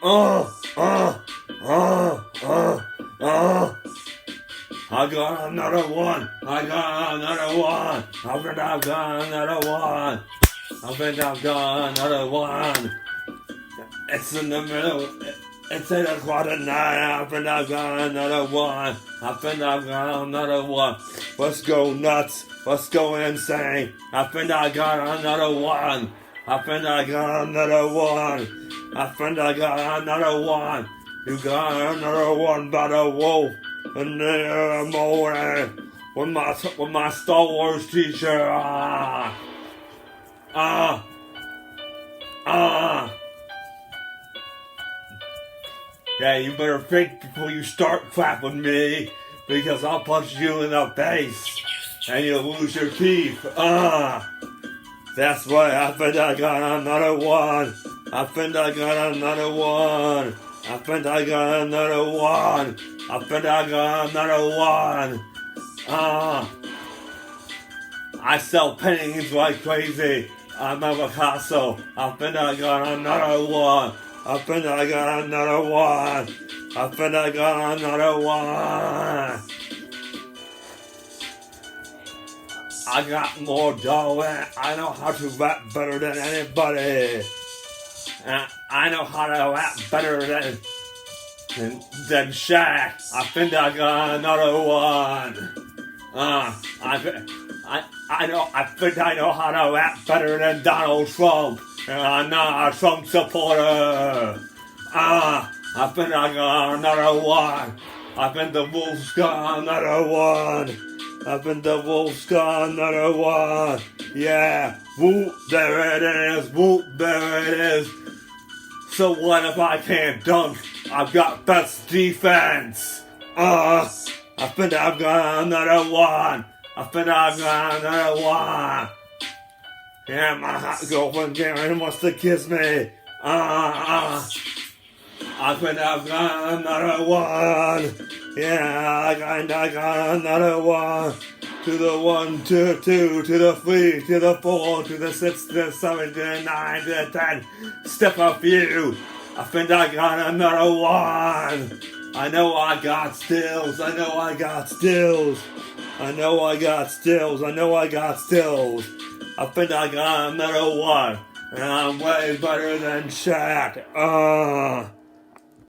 I got another one. I got another one. I think I've got another one. I think I've got another one. It's in the middle. It's 8 o'clock at night. I think I've got another one. I think I've got another one. Let's go nuts. Let's go insane. I think I got another one. I think I got another one. I think I got another one. You got another one by the wolf in the morning with my Star Wars t-shirt. Yeah, you better think before you start clapping me, because I'll punch you in the face and you'll lose your teeth. That's why I think I got another one. I think I got another one. I think I got another one. I think I got another one. I sell paintings like crazy. I'm a Picasso. I think I got another one. I think I got another one. I think I got another one. I got more dough and I know how to rap better than anybody. And I know how to rap better than Shaq. I think I got another one. I think I know how to rap better than Donald Trump. And I'm not a Trump supporter. I think I got another one. I think the Wolves got another one. I think the Wolves got another one. Yeah. Whoop, there it is. Whoop, there it is. So what if I can't dunk? I've got best defense. I think I've got another one. I think I've got another one. Yeah, my hot girlfriend Karen wants to kiss me. I think I've got another one. Yeah, I got another one. To the 1, to the 2, to the 3, to the 4, to the 6, to the 7, to the 9, to the 10. Step a few. I think I got another one. I know I got stills. I know I got stills. I know I got stills. I know I got stills. I think I got another one. And I'm way better than Shaq.